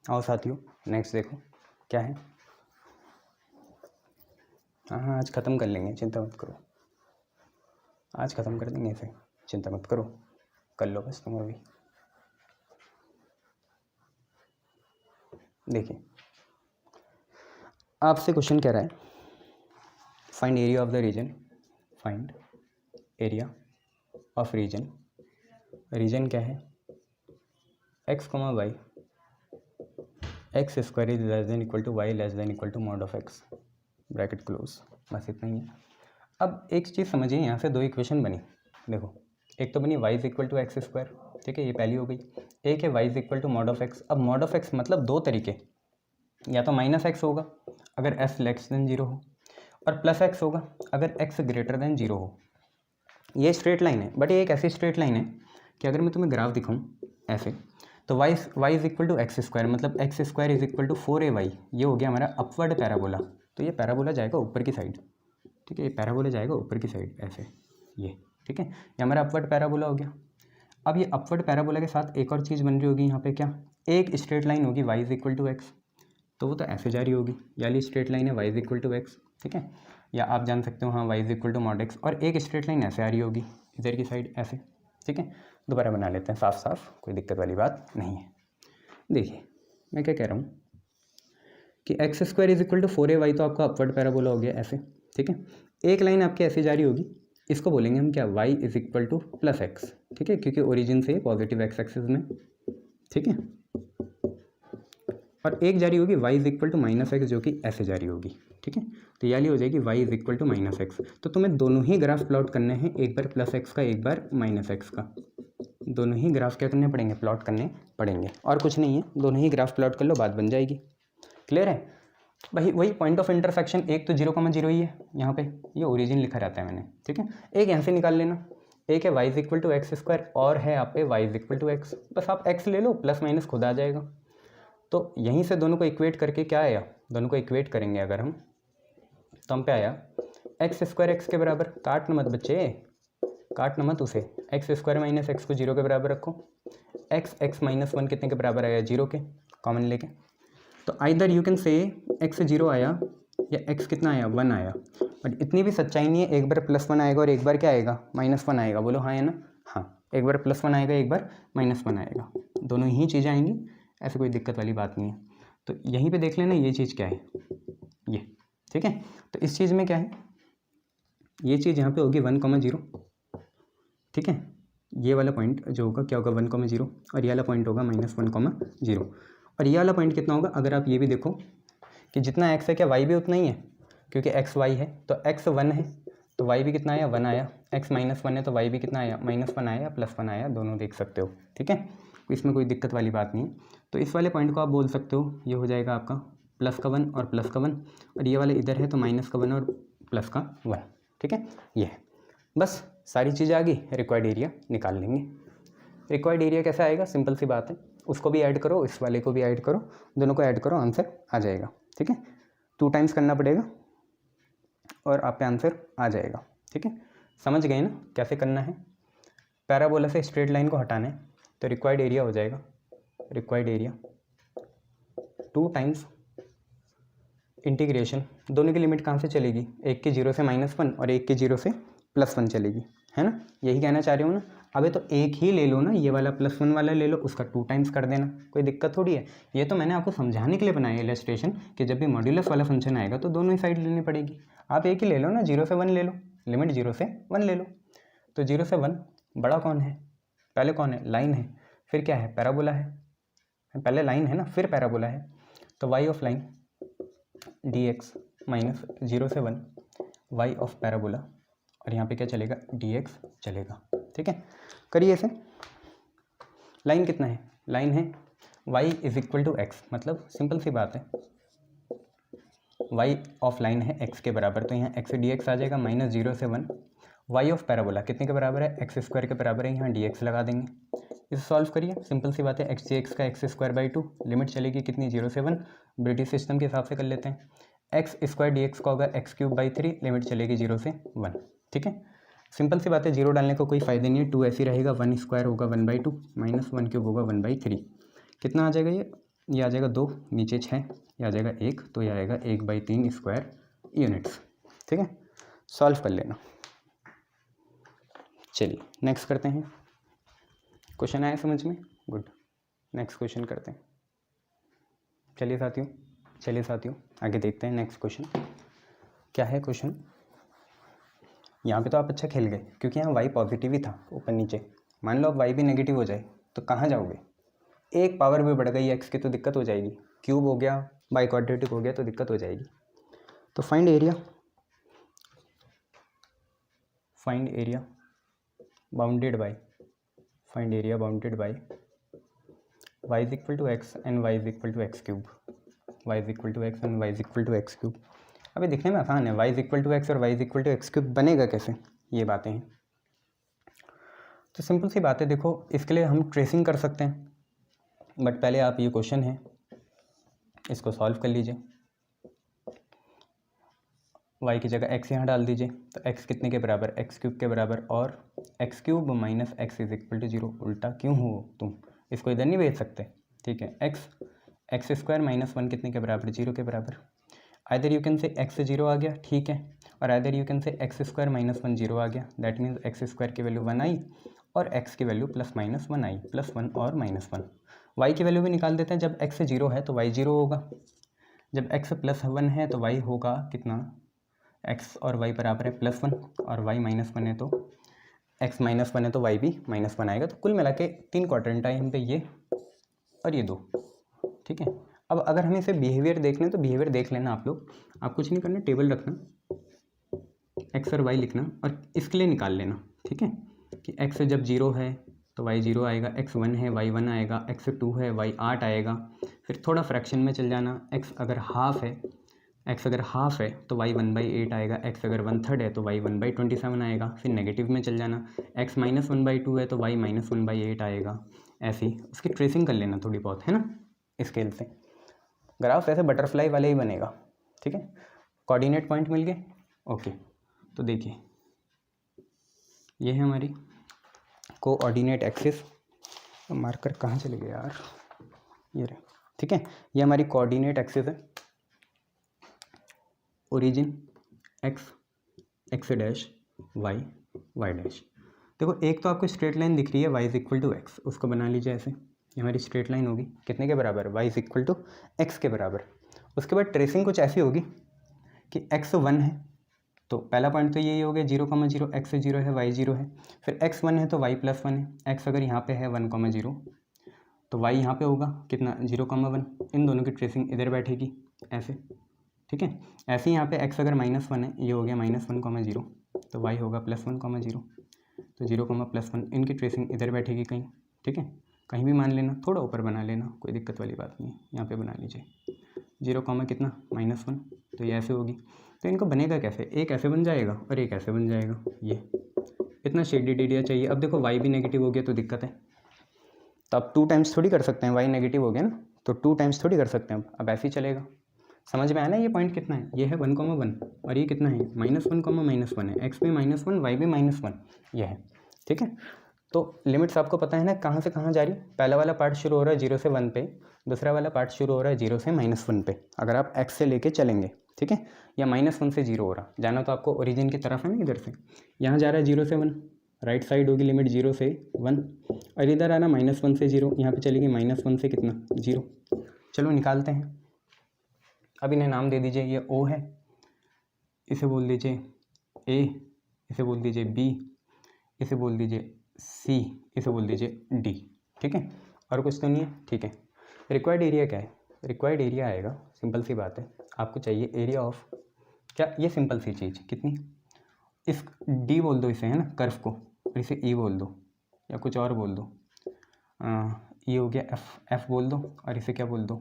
आओ साथियों नेक्स्ट देखो क्या है। हाँ आज ख़त्म कर लेंगे, चिंता मत करो, आज ख़त्म कर देंगे इसे, चिंता मत करो, कर लो बस तुम अभी। देखिए आपसे क्वेश्चन कह रहा है find area of the region, find area of region. Region क्या है, x, y, x square is less than equal to y less than equal to mod of x, bracket close. बस इतना ही है। अब एक चीज़ समझिए, यहाँ से दो इक्वेशन बनी। देखो एक तो बनी y is equal to x square, ठीक है, ये पहली हो गई। एक है y is equal to mod of x. अब मॉड ऑफ एक्स मतलब दो तरीके, या तो माइनस एक्स होगा अगर s लेस देन जीरो हो, और प्लस एक्स होगा अगर x ग्रेटर देन जीरो हो। ये स्ट्रेट लाइन है, बट ये एक ऐसी स्ट्रेट लाइन है कि अगर मैं तुम्हें ग्राफ दिखाऊँ ऐसे, तो y is equal to x square मतलब x square is equal to 4ay, ये हो गया हमारा अपवर्ड पैराबोला। तो ये पैराबोला जाएगा ऊपर की साइड, ठीक है, ये पैराबोला जाएगा ऊपर की साइड ऐसे, ये ठीक है, ये हमारा अपवर्ड पैराबोला हो गया। अब ये अपवर्ड पैराबोला के साथ एक और चीज़ बन रही होगी यहाँ पे, क्या, एक स्ट्रेट लाइन होगी y is equal to x, तो वो तो ऐसे जा रही होगी, यानी स्ट्रेट लाइन है y is equal to x, ठीक है, या आप जान सकते हो हाँ y is equal to mod x, और एक स्ट्रेट लाइन ऐसे आ रही होगी इधर की साइड ऐसे, ठीक है। दोबारा बना लेते हैं साफ साफ, कोई दिक्कत वाली बात नहीं है। देखिए मैं क्या कह रहा हूँ कि x square is equal to 4ay तो आपका अपवर्ड पैराबोला हो गया ऐसे, ठीक है। एक लाइन आपकी ऐसे जा रही होगी, इसको बोलेंगे हम क्या, y is equal two plus x, ठीक है, क्योंकि ओरिजिन से पॉजिटिव एक्स एक्सिस में, ठीक है। और एक जा रही होगी y is equal to minus x जो कि ऐसे जा रही होगी, ठीक है। तो ये हो जाएगी y is equal to minus x. तो तुम्हें दोनों ही ग्राफ प्लॉट करने हैं, एक बार प्लस एक्स का एक बार माइनस एक्स का, दोनों ही ग्राफ क्या करने पड़ेंगे, प्लॉट करने पड़ेंगे, और कुछ नहीं है, दोनों ही ग्राफ प्लॉट कर लो, बात बन जाएगी। क्लियर है भाई। वही पॉइंट ऑफ इंटरसेक्शन, एक तो 0,0 ही है यहाँ पे, ये ओरिजिन लिखा रहता है मैंने, ठीक है। एक यहाँ से निकाल लेना, एक है y is equal to x square और है आप पे y is equal to x, बस आप x ले लो, प्लस माइनस खुद आ जाएगा। तो यहीं से दोनों को इक्वेट करके क्या आया, दोनों को इक्वेट करेंगे अगर हम, तो हम पे आया एक्स स्क्वायर एक्स के बराबर, काटना मत बच्चे, काटना मत उसे, एक्स स्क्वायर माइनस एक्स को 0 के बराबर रखो, एक्स माइनस 1 कितने के बराबर आया, 0 के, कॉमन लेके। तो either you can say x 0 आया या एक्स कितना आया, 1 आया, बट इतनी भी सच्चाई नहीं है, एक बार +1 आएगा और एक बार क्या आएगा, -1 आएगा। बोलो हाँ है ना, हाँ, एक बार +1 आएगा एक बार -1 आएगा, दोनों ही चीज़ें आएंगी, ऐसे कोई दिक्कत वाली बात नहीं है। तो यहीं पे देख लेना ये चीज़ क्या है, ये, ठीक है। तो इस चीज़ में क्या है, ये चीज़ यहाँ पे होगी 1,0, ठीक है, ये वाला पॉइंट जो होगा क्या होगा 1,0, और ये वाला पॉइंट होगा -1,0, और ये वाला पॉइंट कितना होगा, अगर आप ये भी देखो कि जितना x है क्या y भी उतना ही है, क्योंकि x y है तो x 1 है तो y भी कितना आया, 1 आया, x -1 है तो y भी कितना आया, -1 आया या +1 आया, दोनों देख सकते हो, ठीक है। इसमें कोई दिक्कत वाली बात नहीं है। तो इस वाले पॉइंट को आप बोल सकते हो, ये हो जाएगा आपका +1 और +1, और ये वाले इधर है तो -1 और +1, ठीक है। ये है, बस सारी चीज़ें आ गई, रिक्वायर्ड एरिया निकाल लेंगे। रिक्वायर्ड एरिया कैसे आएगा, सिंपल सी बात है, उसको भी ऐड करो, इस वाले को भी ऐड करो, दोनों को ऐड करो, आंसर आ जाएगा, ठीक है। 2 टाइम्स करना पड़ेगा और आप पे आंसर आ जाएगा, ठीक है। समझ गए ना कैसे करना है, पैराबोला से स्ट्रेट लाइन को हटाना है, तो रिक्वायर्ड एरिया हो जाएगा, रिक्वायर्ड एरिया 2 टाइम्स इंटीग्रेशन, दोनों की लिमिट कहाँ से चलेगी, एक के 0 से -1 और एक के 0 से +1 चलेगी, है ना, यही कहना चाह रही हूँ ना। अबे तो एक ही ले लो ना, ये वाला +1 वाला ले लो, उसका 2 टाइम्स कर देना, कोई दिक्कत थोड़ी है। ये तो मैंने आपको समझाने के लिए बनाया है इलस्ट्रेशन, कि जब भी मॉड्यूलस वाला फंक्शन आएगा तो दोनों ही साइड लेनी पड़ेगी। आप एक ही ले लो ना, 0 से 1 ले लो, लिमिट 0 से 1 ले लो। तो 0 से 1 बड़ा कौन है, पहले कौन है, लाइन है, फिर क्या है, पैराबोला है, पहले लाइन है ना फिर पैराबोला है। तो y of line dx minus 0 से 1 y ऑफ पैराबोला, और यहाँ पे क्या चलेगा, dx चलेगा, ठीक है। करिए इसे, लाइन कितना है, लाइन है y is equal to x, मतलब सिंपल सी बात है, y ऑफ लाइन है x के बराबर, तो यहाँ x dx आ जाएगा, -0 से 1, y ऑफ पैराबोला कितने के बराबर है, एक्स स्क्वायर के बराबर है, यहाँ dx लगा देंगे। इसे सॉल्व करिए, सिंपल सी बात है, एक्स dx का x²/2, लिमिट चलेगी कितनी, 0 से 1, ब्रिटिश सिस्टम के हिसाब से कर लेते हैं। x² dx का होगा x³/3, लिमिट चलेगी 0 से 1, ठीक है। सिंपल सी बात है, 0 डालने को कोई फ़ायदा नहीं है, 2 ऐसे ही रहेगा, 1² होगा 1/2, -1³ होगा 1/3, कितना आ जाएगा ये, ये आ जाएगा 2, नीचे 6, ये आ जाएगा 1, तो ये आएगा 1/3 स्क्वायर यूनिट्स। ठीक है, सॉल्व कर लेना। चलिए नेक्स्ट करते हैं। क्वेश्चन आया समझ में? गुड, नेक्स्ट क्वेश्चन करते हैं। चलिए साथियों आगे देखते हैं नेक्स्ट क्वेश्चन क्या है। क्वेश्चन यहाँ पे तो आप अच्छा खेल गए क्योंकि यहाँ y पॉजिटिव ही था ऊपर नीचे। मान लो अब y भी नेगेटिव हो जाए तो कहाँ जाओगे? एक पावर भी बढ़ गई x की तो दिक्कत हो जाएगी, क्यूब हो गया, बाई क्वाड्रेटिक हो गया तो दिक्कत हो जाएगी। तो find area bounded by y is equal to x and y is equal to x cube, अभी दिखने में आसान है, y is equal to x और y is equal to x cube बनेगा कैसे, ये बातें हैं। तो सिंपल सी बात है, देखो इसके लिए हम ट्रेसिंग कर सकते हैं, बट पहले आप ये क्वेश्चन है इसको सॉल्व कर लीजिए। y की जगह x यहाँ डाल दीजिए, तो x कितने के बराबर, एक्स क्यूब के बराबर, और x cube minus x is equal to 0। उल्टा क्यों हो तुम, इसको इधर नहीं भेज सकते। ठीक है, एक्स स्क्वायर माइनस 1 कितने के बराबर, 0 के बराबर। Either you can say x से 0 आ गया, ठीक है, और either you can say x square minus 1 0 आ गया, दैट मीन्स एक्स स्क्वायर की वैल्यू 1 आई और x की वैल्यू प्लस माइनस 1 आई, +1 और -1। y की वैल्यू भी निकाल देते हैं, जब x से 0 है तो y 0 होगा, जब x +1 है तो y होगा कितना, x और y बराबर है +1 और y -1 है तो x -1 है तो y भी -1 आएगा। तो कुल मिला के 3 क्वाड्रेंट आए हम पे, ये और ये 2। ठीक है, अब अगर हमें इसे बिहेवियर देख लें तो बिहेवियर देख लेना आप लोग, आप कुछ नहीं करना, टेबल रखना, x और y लिखना और इसके लिए निकाल लेना। ठीक है, कि x जब 0 है तो y 0 आएगा, x 1 है y 1 आएगा, x 2 है y 8 आएगा। फिर थोड़ा फ्रैक्शन में चल जाना, x अगर हाफ है तो y 1/8 आएगा, x अगर 1/3 है तो y 1/27 आएगा। फिर नेगेटिव में चल जाना, x -1/2 है तो y -1/8 आएगा। ऐसे ही उसकी ट्रेसिंग कर लेना थोड़ी बहुत, है ना, स्केल से। ग्राफ ऐसे बटरफ्लाई वाले ही बनेगा। ठीक है, कोऑर्डिनेट पॉइंट मिल गए, ओके। तो देखिए ये है हमारी कोऑर्डिनेट एक्सिस, मार्कर कहाँ चले गए यार, ये रहे। ठीक है, ये हमारी कोऑर्डिनेट एक्सिस है, origin x dash y dash. देखो एक तो आपको स्ट्रेट लाइन दिख रही है y is equal to x, उसको बना लीजिए ऐसे, ये हमारी स्ट्रेट लाइन होगी कितने के बराबर, y is equal to x के बराबर। उसके बाद ट्रेसिंग कुछ ऐसी होगी कि x 1 है तो पहला पॉइंट तो यही हो गया 0,0, x 0 है y 0 है, फिर x 1 है तो y +1 है, x अगर यहाँ पे है 1,0 तो y यहाँ पे होगा कितना 0,1, इन दोनों की ट्रेसिंग इधर बैठेगी ऐसे। ठीक है, ऐसे ही यहाँ पे x अगर -1 है, ये हो गया -1,0 तो y होगा +1,0, तो 0,+1, इनकी ट्रेसिंग इधर बैठेगी कहीं। ठीक है, कहीं भी मान लेना, थोड़ा ऊपर बना लेना, कोई दिक्कत वाली बात नहीं है, यहाँ पे बना लीजिए 0, कितना -1, तो ये ऐसे होगी। तो इनको बनेगा कैसे, एक ऐसे बन जाएगा और एक ऐसे बन जाएगा, ये इतना शेडेड एरिया चाहिए। अब देखो y भी नेगेटिव हो गया तो दिक्कत है, तो अब 2 टाइम्स थोड़ी कर सकते हैं, y नेगेटिव हो गया ना तो 2 टाइम्स थोड़ी कर सकते हैं, अब ऐसे ही चलेगा। समझ में आया ना, ये पॉइंट कितना है, ये है 1,1 और ये कितना है -1, -1 है, x भी -1 y भी -1, ये है। ठीक है, तो लिमिट्स आपको पता है ना कहाँ से कहाँ जा रही, पहला वाला पार्ट शुरू हो रहा है 0 से 1 पे, दूसरा वाला पार्ट शुरू हो रहा है 0 से -1 पे, अगर आप x से लेके चलेंगे। ठीक है, या -1 से 0 हो रहा, जाना तो आपको ओरिजिन की तरफ है ना, इधर से यहाँ जा रहा है 0 से 1, राइट साइड होगी लिमिट 0 से 1, और इधर आना -1 से 0, यहाँ पे चलेगी -1 से कितना 0। चलो निकालते हैं, अब इन्हें नाम दे दीजिए, ये O है, इसे बोल दीजिए A, इसे बोल दीजिए B, इसे बोल दीजिए C, इसे बोल दीजिए D। ठीक है, और कुछ तो नहीं है। ठीक है, रिक्वायर्ड एरिया क्या है, रिक्वायर्ड एरिया आएगा, सिंपल सी बात है, आपको चाहिए एरिया ऑफ क्या, ये सिंपल सी चीज़ कितनी, इस D बोल दो इसे, है ना, कर्व को, और इसे E बोल दो या कुछ और बोल दो, ये हो गया F बोल दो, और इसे क्या बोल दो,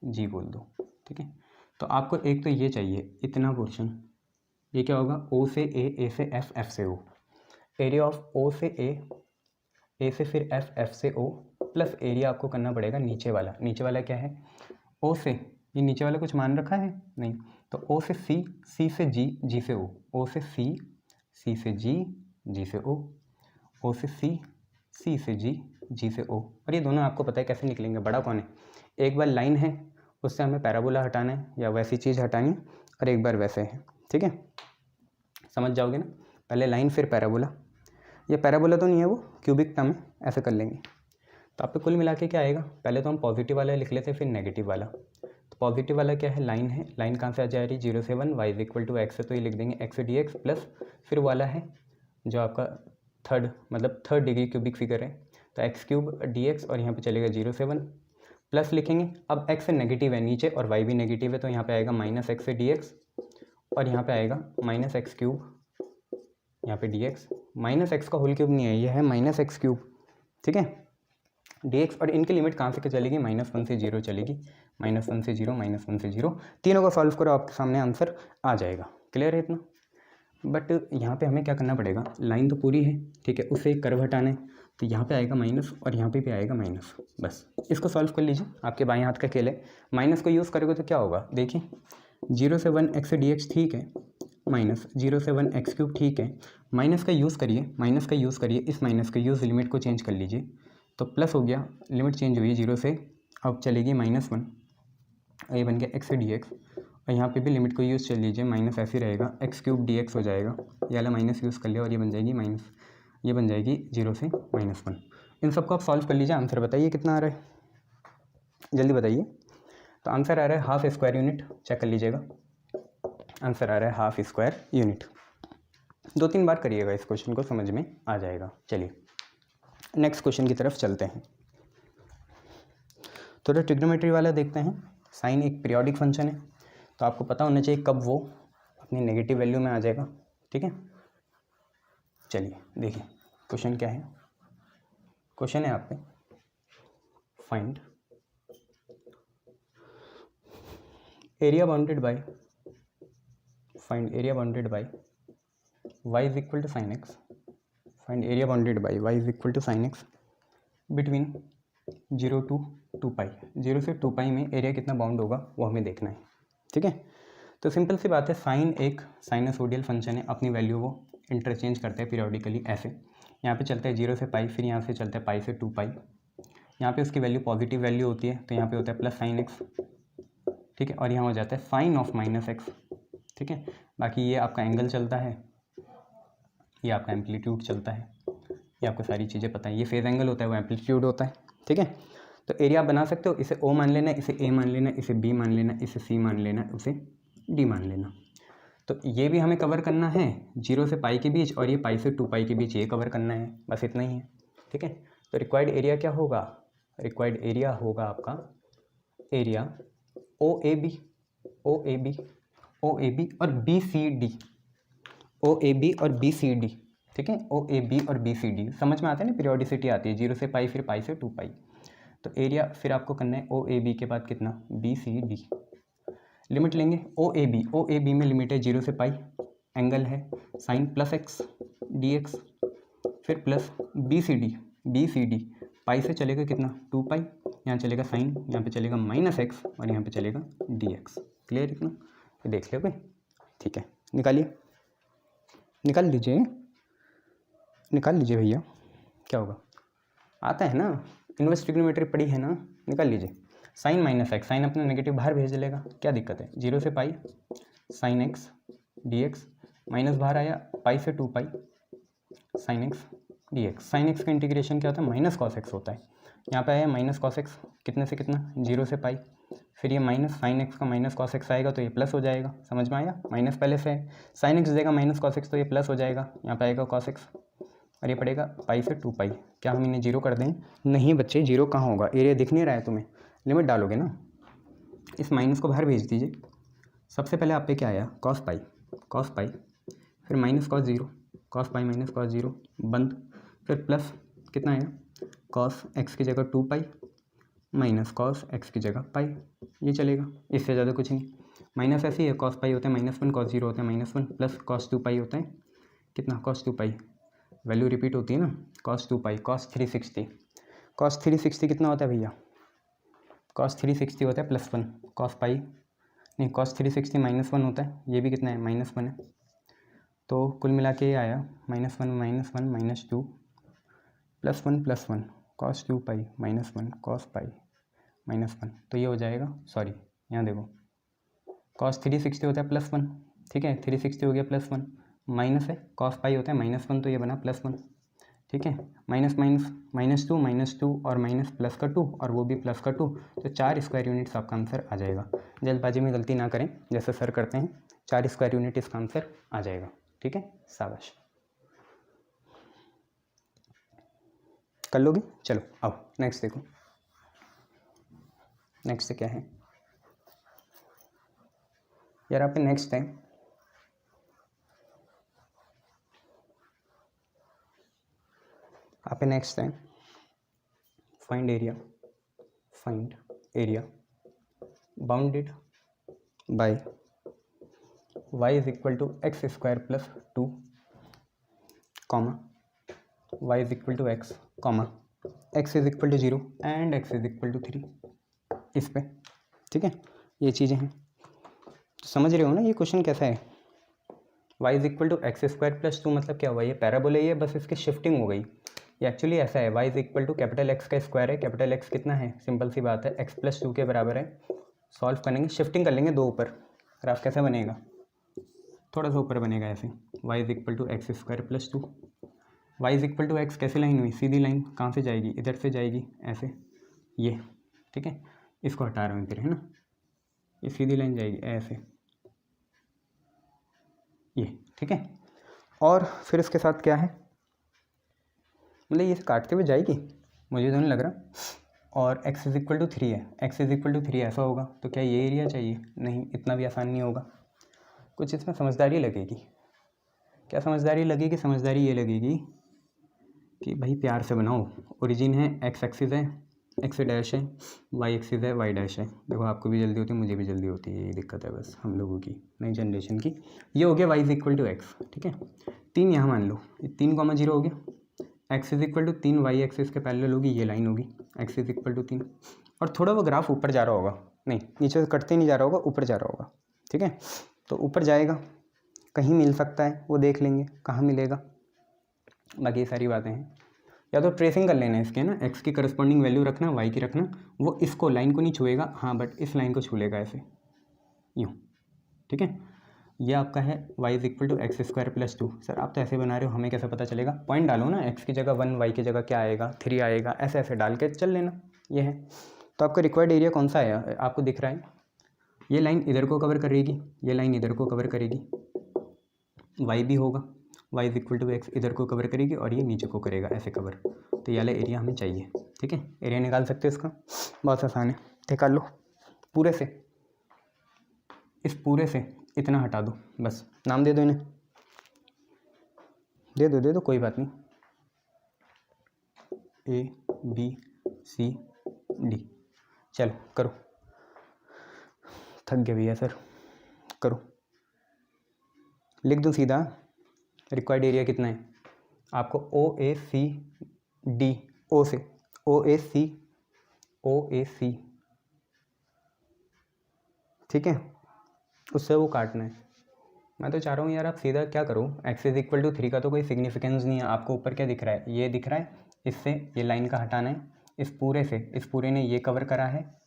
G बोल दो। ठीक है, तो आपको एक तो ये चाहिए इतना पोर्शन, ये क्या होगा O से A से F, F से O, एरिया ऑफ O से A से फिर F से O, प्लस एरिया आपको करना पड़ेगा नीचे वाला क्या है, O से, ये नीचे वाला कुछ मान रखा है नहीं, तो O से C, C से G, G से O, O से C, C से G, G से O, O से C, C से G, G से O, और ये दोनों आपको पता है कैसे निकलेंगे, बड़ा कौन है, एक बार लाइन है उससे हमें पैराबोला हटाना है या वैसी चीज़ हटानी है, और एक बार वैसे है, ठीक है, समझ जाओगे ना। पहले लाइन फिर पैराबोला, ये पैराबोला तो नहीं है, वो क्यूबिक टर्म है, ऐसे कर लेंगे। तो आप पे कुल मिला के क्या आएगा, पहले तो हम पॉजिटिव वाला लिख लेते हैं फिर नेगेटिव वाला। तो पॉजिटिव वाला क्या है, लाइन है, लाइन कहाँ से आ जा रही, 0 से 1, y इक्वल टू एक्स है, तो ये लिख देंगे एक्स डी एक्स प्लस फिर वाला है जो आपका थर्ड डिग्री क्यूबिक फिगर है, तो एक्स क्यूब डी एक्स, और यहाँ पे चलेगा 0 से 1 प्लस लिखेंगे। अब एक्स नेगेटिव है नीचे और वाई भी नेगेटिव है, तो यहाँ पे आएगा माइनस एक्स डी एक्स, और यहाँ पे आएगा माइनस एक्स क्यूब, यहाँ पे डी एक्स, माइनस एक्स का होल क्यूब नहीं है, ये है माइनस एक्स क्यूब, ठीक है, डी एक्स। और इनकी लिमिट कहाँ से चलेगी, -1 से 0 चलेगी, -1 से 0, -1 से 0, तीनों को सॉल्व करो, आपके सामने आंसर आ जाएगा। क्लियर है इतना। बट यहाँ पे हमें क्या करना पड़ेगा, लाइन तो पूरी है, ठीक है, उससे एक कर्व हटाना है, तो यहाँ पे आएगा माइनस और यहाँ पे भी आएगा माइनस, बस इसको सॉल्व कर लीजिए, आपके बाएं हाथ का खेल है। माइनस को यूज़ करोगे तो क्या होगा, देखिए 0 से 1 एक्स डी एक्स ठीक है, माइनस 0 से 1 एक्स क्यूब ठीक है, माइनस का यूज़ करिए, इस माइनस का यूज़ लिमिट को चेंज कर लीजिए, तो प्लस हो गया, लिमिट चेंज हुई 0 से, अब चलेगी -1, ये बन गया एक्स डी एक्स, और यहाँ पे भी लिमिट को यूज़ चल लीजिए, माइनस ऐसे रहेगा, एक्स क्यूब डी एक्स हो जाएगा, ये वाला माइनस यूज़ कर लिया और ये बन जाएगी माइनस, ये बन जाएगी 0 से -1। इन सबको आप सॉल्व कर लीजिए, आंसर बताइए कितना आ रहा है, जल्दी बताइए। तो आंसर आ रहा है हाफ स्क्वायर यूनिट, चेक कर लीजिएगा, आंसर आ रहा है हाफ स्क्वायर यूनिट। 2-3 बार करिएगा इस क्वेश्चन को, समझ में आ जाएगा। चलिए नेक्स्ट क्वेश्चन की तरफ चलते हैं। थोड़ा ट्रिग्नोमेट्री वाला देखते हैं। साइन एक पीरियोडिक फंक्शन है, तो आपको पता होना चाहिए कब वो अपनी नेगेटिव वैल्यू में आ जाएगा, ठीक है। चलिए देखिए क्वेश्चन क्या है, क्वेश्चन है आप पे, find area bounded by y is equal to sin x, find area bounded by y is equal to sin x between 0 to 2 पाई, 0 से 2 पाई में एरिया कितना बाउंड होगा वो हमें देखना है, ठीक है। तो सिंपल सी बात है, साइन एक साइनसोडियल फंक्शन है, अपनी वैल्यू वो इंटरचेंज करते हैं पीरियोडिकली ऐसे, यहाँ पे चलता है 0 से पाई, फिर यहाँ से चलता है पाई से 2 पाई, यहाँ पे उसकी वैल्यू पॉजिटिव वैल्यू होती है, तो यहाँ पे होता है प्लस साइन एक्स, ठीक है, और यहाँ हो जाता है साइन ऑफ माइनस एक्स, ठीक है। बाकी ये आपका एंगल चलता है, ये आपका एम्पलीट्यूड चलता है, ये आपको सारी चीज़ें पता है, ये फेज एंगल होता है, वो एम्पलीट्यूड होता है, ठीक है। तो एरिया आप बना सकते हो, इसे ओ मान लेना, इसे ए मान लेना, इसे बी मान लेना, इसे सी मान लेना, उसे डी मान लेना। तो ये भी हमें कवर करना है 0 से पाई के बीच, और ये पाई से 2 पाई के बीच ये कवर करना है, बस इतना ही है, ठीक है। तो रिक्वायर्ड एरिया क्या होगा, रिक्वायर्ड एरिया होगा आपका एरिया ओ ए बी और B C D, O A B और बी सी डी, ठीक है, ओ ए बी और बी सी डी समझ में आता है ना, पीरियोडिसिटी आती है 0 से पाई, फिर पाई से 2 पाई। तो एरिया फिर आपको करना है ओ ए बी के बाद कितना, बी सी डी, लिमिट लेंगे ओ ए बी में लिमिट है 0 से पाई, एंगल है sine plus x d x, फिर plus B C D pi से चलेगा कितना 2 पाई, यहाँ चलेगा साइन, यहाँ पे चलेगा माइनस एक्स, और यहाँ पे चलेगा डी एक्स। क्लियर इतना, ये देख लिया कोई, ठीक है, निकाल लीजिए भैया, क्या होगा, आता है ना, इनवर्स ट्रिग्नोमेट्री पढ़ी है ना, निकाल लीजिए। साइन माइनस एक्स, साइन अपना नेगेटिव बाहर भेज लेगा, क्या दिक्कत है, 0 से pi sine x d x, minus बाहर आया, पाई से 2 pi sine x d x. Sine x का इंटीग्रेशन क्या होता है, माइनस कॉस एक्स होता है, यहाँ पे आया माइनस कॉस एक्स, कितने से कितना 0 से पाई, फिर ये माइनस साइन एक्स का माइनस कॉस एक्स आएगा, तो ये प्लस हो जाएगा, समझ में आया, माइनस पहले से है, साइन एक्स देगा माइनस कॉस एक्स, तो ये प्लस हो जाएगा, यहाँ पे आएगा कॉस एक्स, और ये पड़ेगा पाई से 2 पाई। क्या हम इन्हें 0 कर दें, नहीं बच्चे 0 कहाँ होगा, एरिया दिख नहीं रहा है तुम्हें, लिमिट डालोगे ना, इस माइनस को बाहर भेज दीजिए। सबसे पहले आप पे क्या आया, कॉस पाई, फिर minus cos 0, cos pi minus cos 0 बंद, फिर प्लस कितना आया, कॉस एक्स की जगह 2 पाई माइनस कॉस एक्स की जगह पाई, ये चलेगा, इससे ज़्यादा कुछ नहीं। माइनस ऐसे ही है, कॉस पाई होता है -1, कॉस 0 होता है -1, प्लस कॉस 2 पाई होता है कितना, कॉस 2 पाई, वैल्यू रिपीट होती है ना, कॉस 2 पाई, कॉस 360 कितना होता है भैया, कॉस 360 होता है +1, कॉस पाई नहीं, कॉस 360 -1 होता है, ये भी कितना है -1 है, तो कुल मिला के ये आया -1 -2 +1 +1 कॉस 2 पाई -1 कॉस पाई -1, तो ये हो जाएगा, सॉरी यहाँ देखो cos 360 होता है +1, ठीक है, 360 हो गया +1, माइनस है cos पाई होता है -1, तो ये बना +1, ठीक है, माइनस माइनस -2 और माइनस प्लस का 2 और वो भी प्लस का 2, तो 4 स्क्वायर यूनिट्स आपका आंसर आ जाएगा। जल्दबाजी में गलती ना करें, जैसे सर करते हैं, 4 स्क्वायर यूनिट इसका आंसर आ जाएगा, ठीक है, शाबाश। कर लोगे? चलो आओ नेक्स्ट देखो, नेक्स्ट क्या है यार, आप नेक्स्ट है नेक्स्ट है find area bounded by y is equal to x square plus 2 comma y is equal to x comma x is equal to 0 and x is equal to 3, इस पे, ठीक है, ये चीज़ें हैं, तो समझ रहे हो ना ये क्वेश्चन कैसा है। y is equal to x square plus 2 मतलब क्या हुआ, ये पैराबोला ही है, बस इसकी शिफ्टिंग हो गई। ये एक्चुअली ऐसा है, y is equal to capital X का स्क्वायर है, कैपिटल X कितना है, सिंपल सी बात है, x प्लस 2 के बराबर है। सॉल्व करेंगे, शिफ्टिंग कर लेंगे 2 ऊपर, ग्राफ कैसे बनेगा, थोड़ा सा ऊपर बनेगा ऐसे, y is equal to x square plus 2, y is equal to x कैसी लाइन हुई, सीधी लाइन, कहाँ से जाएगी, इधर से जाएगी ऐसे, ये, ठीक है, इसको हटा रहा हूँ फिर, है ना, ये सीधी लाइन जाएगी ऐसे, ये, ठीक है, और फिर इसके साथ क्या है, मतलब ये काटते हुए जाएगी, मुझे तो नहीं लग रहा, और x इज इक्वल टू 3 है, x इज इक्वल टू 3 ऐसा होगा, तो क्या ये एरिया चाहिए, नहीं, इतना भी आसान नहीं होगा, कुछ इसमें समझदारी लगेगी। क्या समझदारी लगेगी, समझदारी ये लगेगी कि भाई प्यार से बनाओ, ओरिजिन है, x एक्सिस है, x डैश है, y एक्सिस है, y डैश है, देखो आपको भी जल्दी होती है, मुझे भी जल्दी होती है, यही दिक्कत है बस हम लोगों की, नई जनरेशन की। ये हो गया y is equal to x, ठीक है, 3 यहाँ मान लो, 3,0 हो गया, x is equal to 3, y axis के पैरेलल होगी, ये लाइन होगी, x इज इक्वल टू 3, और थोड़ा वो ग्राफ ऊपर जा रहा होगा, नहीं नीचे से कटते नहीं जा रहा होगा, ऊपर जा रहा होगा, ठीक है, तो ऊपर जाएगा, कहीं मिल सकता है वो देख लेंगे कहाँ मिलेगा, बाकी ये सारी बातें हैं, या तो ट्रेसिंग कर लेना है इसके, ना x की करस्पॉन्डिंग वैल्यू रखना, y की रखना, वो इसको लाइन को नहीं छुएगा, हाँ बट इस लाइन को छू लेगा ऐसे, यूँ, ठीक है, ये आपका है y is equal to x square plus 2। Sir आप तो ऐसे बना रहे हो, हमें कैसे पता चलेगा, पॉइंट डालो ना, x की जगह 1, y की जगह क्या आएगा, 3 आएगा, ऐसे ऐसे डाल के चल लेना, ये है। तो आपका रिक्वायर्ड एरिया कौन सा है, आपको दिख रहा है, ये लाइन इधर को कवर करेगी, ये लाइन इधर को कवर करेगी, y भी होगा, y is equal to x इधर को कवर करेगी, और ये नीचे को करेगा ऐसे कवर, तो ये वाला एरिया हमें चाहिए, ठीक है, एरिया निकाल सकते हो इसका, बहुत आसान है, निकाल लो पूरे से, इस पूरे से इतना हटा दो, बस नाम दे दो इन्हें, दे दो कोई बात नहीं, A B C D, चलो करो, थक गए भैया सर, करो, लिख दूँ सीधा, रिक्वायर्ड एरिया कितना है आपको, OACD, O से OAC, ठीक है, उससे वो काटना है। मैं तो चाह रहा हूँ यार आप सीधा क्या करो, x इज इक्वल टू 3 का तो कोई सिग्निफिकेंस नहीं है, आपको ऊपर क्या दिख रहा है, ये दिख रहा है, इससे ये लाइन का हटाना है, इस पूरे से, इस पूरे ने ये कवर करा है,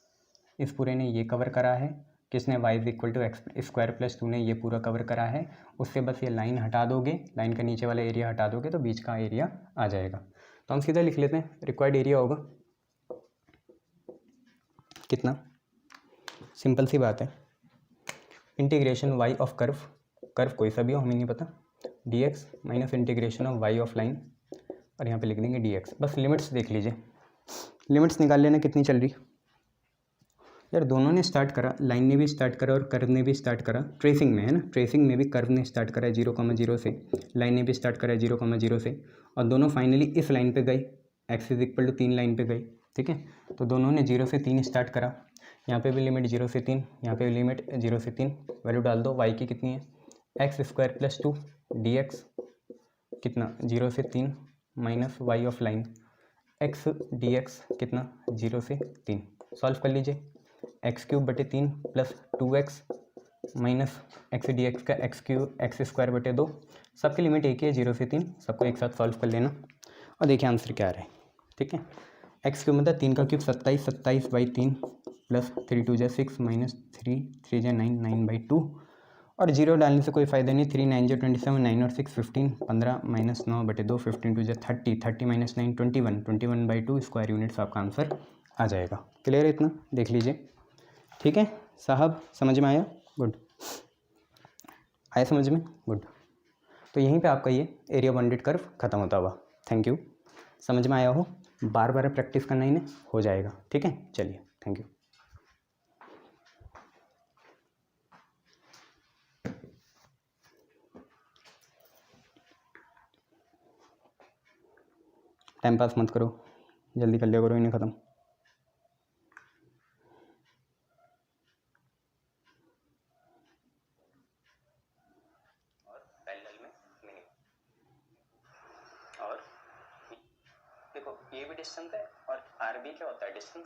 इस पूरे ने ये कवर करा है, किसने, y is equal to x square plus 2 ने ये पूरा कवर करा है, उससे बस ये लाइन हटा दोगे, लाइन का नीचे वाला एरिया हटा दोगे तो बीच का एरिया आ जाएगा। तो हम सीधा लिख लेते हैं, रिक्वायर्ड एरिया होगा कितना, सिंपल सी बात है, इंटीग्रेशन y ऑफ कर्व कोई सा भी हो, हमें नहीं पता, dx minus integration of y of line, और यहाँ पे लिख देंगे dx, बस लिमिट्स देख लीजिए, लिमिट्स निकाल लेना कितनी चल रही, यार दोनों ने स्टार्ट करा, लाइन ने भी स्टार्ट करा और कर्व ने भी स्टार्ट करा, ट्रेसिंग में है ना, ट्रेसिंग में भी कर्व ने स्टार्ट करा है 0,0 से, लाइन ने भी स्टार्ट करा है 0,0 से, और दोनों फाइनली इस लाइन पे गए, x is equal to 3 line पे गई, ठीक है, तो दोनों ने 0 से 3 स्टार्ट करा, यहाँ पे भी लिमिट 0 से 3, यहाँ पे भी लिमिट 0 से 3, वैल्यू डाल दो, y की कितनी है, एक्स स्क्वायर प्लस 2 dx कितना 0 से 3 minus y of line x dx कितना 0 से 3, सॉल्व कर लीजिए, एक्स क्यूब बटे 3 plus 2x minus x d x का एक्स स्क्वायर बटे 2, सबकी लिमिट एक ही है 0 से 3, सबको एक साथ सॉल्व कर लेना और देखिए आंसर क्या आ रहा है, ठीक है। एक्स क्यूब मतलब 3 का क्यूब 27, 27/3 प्लस 3 2 जा 6 माइनस 3 3 जा 9, 9/2 और जीरो डालने से कोई फ़ायदा नहीं। 3 9 जा 27, 9 और 6 15, 15 माइनस 9/2, 15 2 जा 30, 30 माइनस 9 21, 21/2 स्क्वायर यूनिट्स आपका आंसर आ जाएगा। क्लियर है इतना? देख लीजिए। ठीक है साहब, समझ में आया? गुड, आया समझ में? गुड। तो यहीं पे आपका ये एरिया बाउंडेड कर्व खत्म होता हुआ। Thank you. समझ में आया हो? बार बार प्रैक्टिस करना इन्हें, हो जाएगा। ठीक है, चलिए, थैंक यू। टाइम पास मत करो, जल्दी कर लिया करो इन्हें ख़त्म। और पैरेलल में मिनिमम, और देखो ये भी डिस्टेंस है और आर भी क्या होता है, डिस्टेंस।